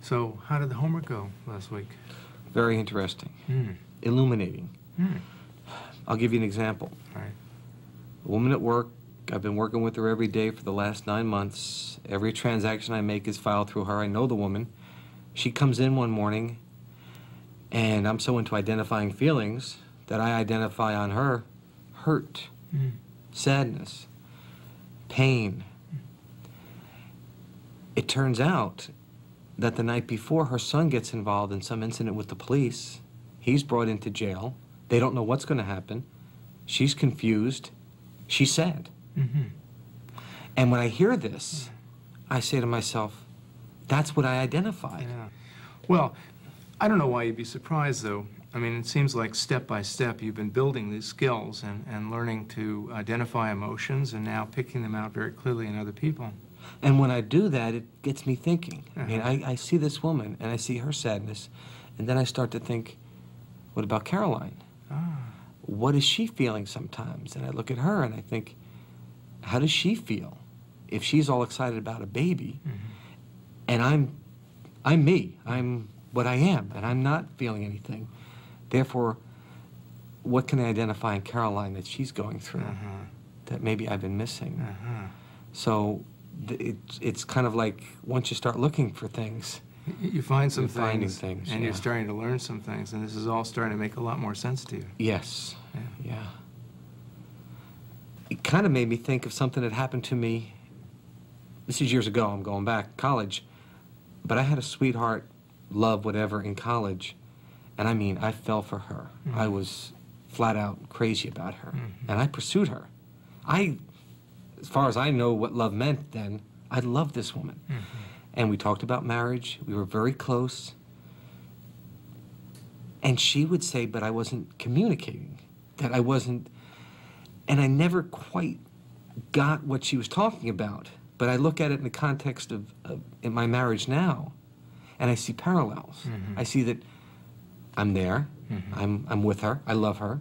So how did the homework go last week? Very interesting. Illuminating. I'll give you an example. All right. A woman at work, I've been working with her every day for the last 9 months. Every transaction I make is filed through her. I know the woman. She comes in one morning, and I'm so into identifying feelings that I identify on her hurt, sadness, pain. It turns out that the night before, her son gets involved in some incident with the police. He's brought into jail. They don't know what's going to happen. She's confused. She's sad. And when I hear this, I say to myself, that's what I identified. Yeah. Well, I don't know why you'd be surprised, though. I mean, it seems like step by step you've been building these skills and learning to identify emotions and now picking them out very clearly in other people. And when I do that, it gets me thinking. I mean, I see this woman, and I see her sadness, and then I start to think, what about Caroline? What is she feeling sometimes? And I look at her, and I think, how does she feel if she's all excited about a baby, and I'm me, I'm what I am, and I'm not feeling anything. Therefore, what can I identify in Caroline that she's going through that maybe I've been missing? So it's kind of like once you start looking for things, you find some things, and you're starting to learn some things, and this is all starting to make a lot more sense to you. Yes. Yeah. It kind of made me think of something that happened to me. This is years ago. I'm going back, college. But I had a sweetheart, love, whatever, in college. And I mean, I fell for her. I was flat out crazy about her. And I pursued her. As far as I know what love meant then, I loved this woman. And we talked about marriage. We were very close. And she would say, but I wasn't communicating, that I wasn't, and I never quite got what she was talking about. But I look at it in the context of in my marriage now, and I see parallels. I see that I'm there, I'm with her, I love her,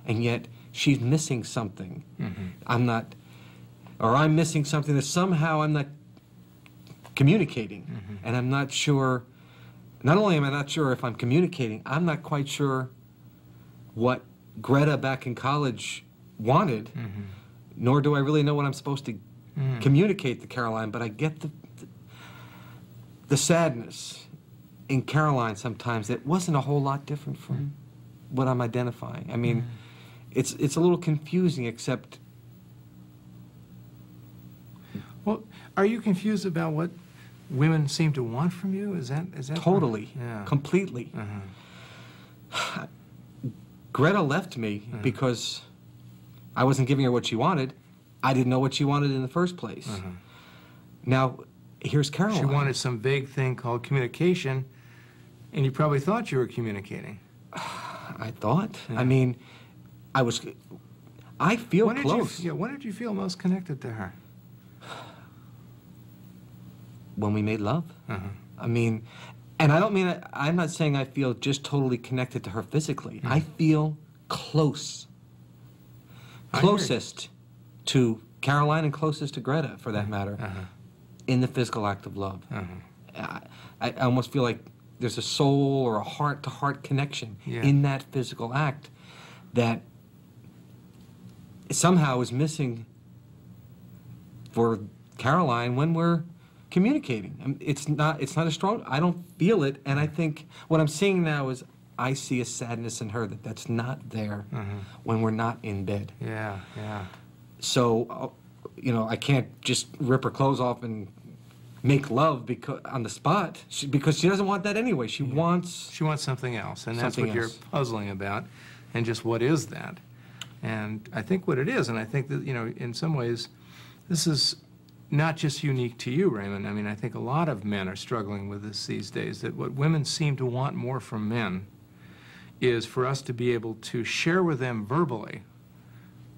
and yet she's missing something. I'm not, or I'm missing something that somehow I'm not communicating, and I'm not sure, not only am I not sure if I'm communicating, I'm not quite sure what Greta back in college wanted, nor do I really know what I'm supposed to communicate to Caroline, but I get the sadness in Caroline sometimes that wasn't a whole lot different from what I'm identifying. I mean, it's a little confusing, except... Well, are you confused about what women seem to want from you? Is that totally, completely. Greta left me because I wasn't giving her what she wanted. I didn't know what she wanted in the first place. Now, here's Caroline. She wanted some vague thing called communication, and you probably thought you were communicating. I thought. I mean, I feel close. When did you feel most connected to her? When we made love. I mean, and I don't mean, I'm not saying I feel just totally connected to her physically. I feel close. Closest to Caroline and closest to Greta, for that matter, in the physical act of love. I almost feel like there's a soul or a heart-to-heart connection in that physical act that somehow is missing for Caroline when we're communicating. It's not as strong. I don't feel it, and I think what I'm seeing now is I see a sadness in her that's not there when we're not in bed. So, you know, I can't just rip her clothes off and make love on the spot, because she doesn't want that anyway. She wants something else, and that's what you're puzzling about, and just what is that? And I think what it is, and I think that, you know, in some ways, this is not just unique to you, Raymond. I mean, I think a lot of men are struggling with this these days, that what women seem to want more from men is for us to be able to share with them verbally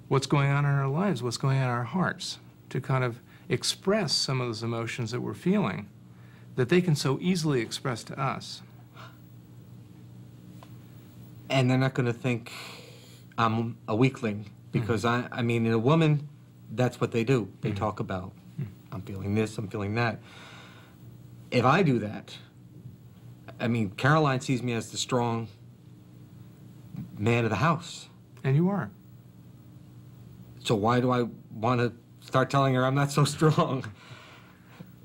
what's going on in our lives, what's going on in our hearts, to kind of express some of those emotions that we're feeling that they can so easily express to us. And they're not going to think I'm a weakling, because I mean, in a woman, that's what they do. They talk about, I'm feeling this, I'm feeling that. If I do that, I mean, Caroline sees me as the strong man of the house. And you are. So why do I want to start telling her I'm not so strong?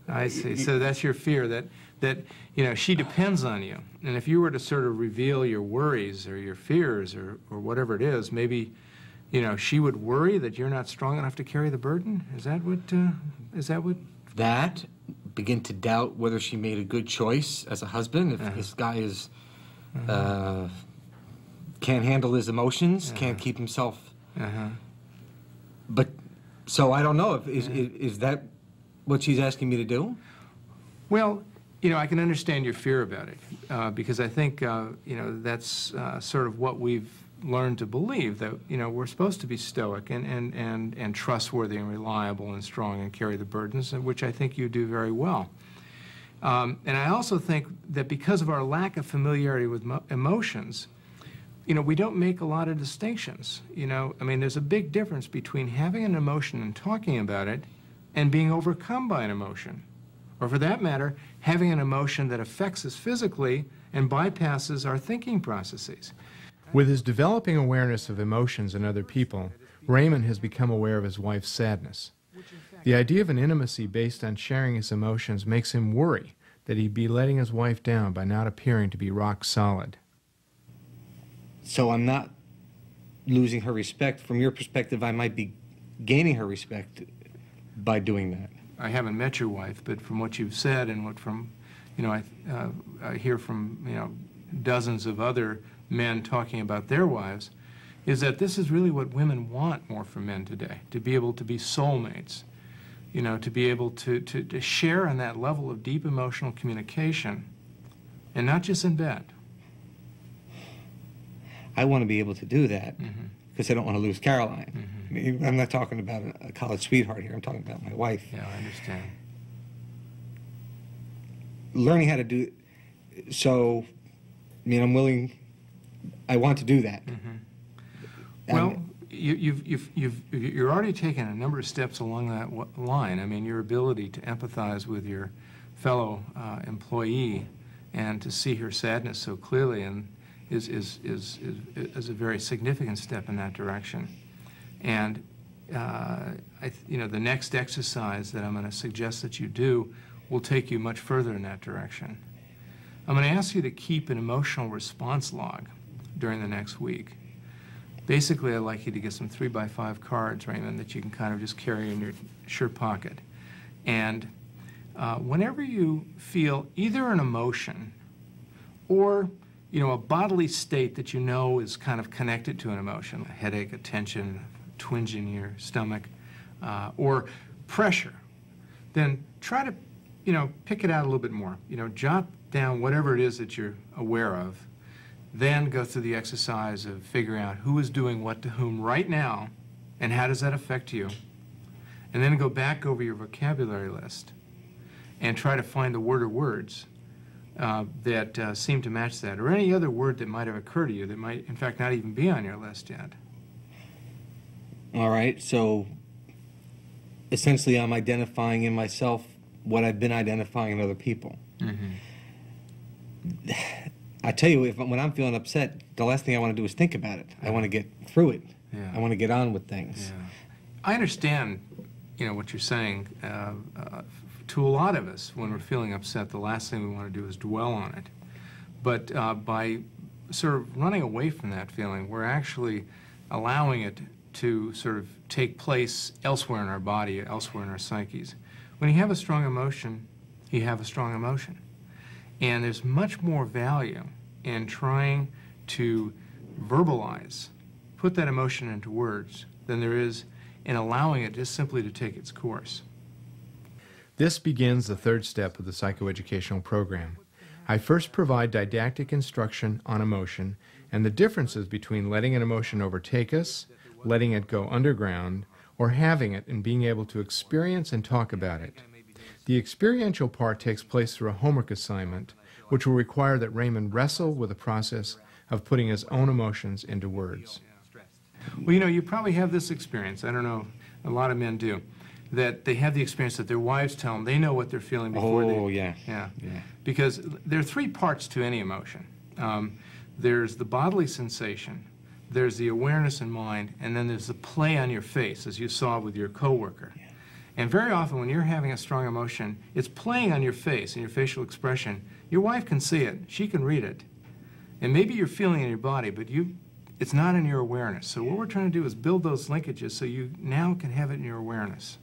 I see. So that's your fear, that you know, she depends on you. And if you were to sort of reveal your worries or your fears or whatever it is, maybe, you know, she would worry that you're not strong enough to carry the burden? Is that what? That, begin to doubt whether she made a good choice as a husband. If this guy is, can't handle his emotions, can't keep himself. But, so I don't know, is that what she's asking me to do? Well, you know, I can understand your fear about it, because I think, you know, that's sort of what we've learned to believe, that, you know, we're supposed to be stoic and trustworthy and reliable and strong and carry the burdens, which I think you do very well. And I also think that because of our lack of familiarity with emotions, you know, we don't make a lot of distinctions. You know, I mean, there's a big difference between having an emotion and talking about it and being overcome by an emotion. Or for that matter, having an emotion that affects us physically and bypasses our thinking processes. With his developing awareness of emotions in other people, Raymond has become aware of his wife's sadness. The idea of an intimacy based on sharing his emotions makes him worry that he'd be letting his wife down by not appearing to be rock solid. So I'm not losing her respect. From your perspective, I might be gaining her respect by doing that. I haven't met your wife, but from what you've said and what from, you know, I hear from, you know, dozens of other men talking about their wives, is that this is really what women want more from men today, to be able to be soulmates, you know, to be able to share on that level of deep emotional communication, and not just in bed. I want to be able to do that because I don't want to lose Caroline. I mean, I'm not talking about a college sweetheart here. I'm talking about my wife. Yeah, I understand. Learning how to do, so, I mean, I want to do that. Well, you're already taking a number of steps along that line. I mean, your ability to empathize with your fellow employee and to see her sadness so clearly and is a very significant step in that direction. And you know, the next exercise that I'm going to suggest that you do will take you much further in that direction. I'm going to ask you to keep an emotional response log during the next week. Basically, I'd like you to get some 3x5 cards, Raymond, that you can kind of just carry in your shirt pocket. And whenever you feel either an emotion or, you know, a bodily state that you know is kind of connected to an emotion, a headache, a tension, a twinge in your stomach, or pressure, then try to, you know, pick it out a little bit more. You know, jot down whatever it is that you're aware of, then go through the exercise of figuring out who is doing what to whom right now, and how does that affect you, and then go back over your vocabulary list and try to find the word or words that seem to match that, or any other word that might have occurred to you that might, in fact, not even be on your list yet. All right, so essentially I'm identifying in myself what I've been identifying in other people. I tell you, when I'm feeling upset, the last thing I want to do is think about it. I want to get through it. I want to get on with things. I understand, you know, what you're saying. To a lot of us, when we're feeling upset, the last thing we want to do is dwell on it. But by sort of running away from that feeling, we're actually allowing it to sort of take place elsewhere in our body, elsewhere in our psyches. When you have a strong emotion, you have a strong emotion. And there's much more value in trying to verbalize, put that emotion into words, than there is in allowing it just simply to take its course. This begins the third step of the psychoeducational program. I first provide didactic instruction on emotion and the differences between letting an emotion overtake us, letting it go underground, or having it and being able to experience and talk about it. The experiential part takes place through a homework assignment, which will require that Raymond wrestle with the process of putting his own emotions into words. Well, you know, you probably have this experience. I don't know, a lot of men do. that they have the experience that their wives tell them they know what they're feeling before Oh, they... yeah. Yeah. Yeah. Because there are three parts to any emotion. There's the bodily sensation, there's the awareness in mind, and then there's the play on your face, as you saw with your coworker. Yeah. And very often when you're having a strong emotion, it's playing on your face and your facial expression. Your wife can see it. She can read it. And maybe you're feeling it in your body, but it's not in your awareness. So what we're trying to do is build those linkages so you now can have it in your awareness.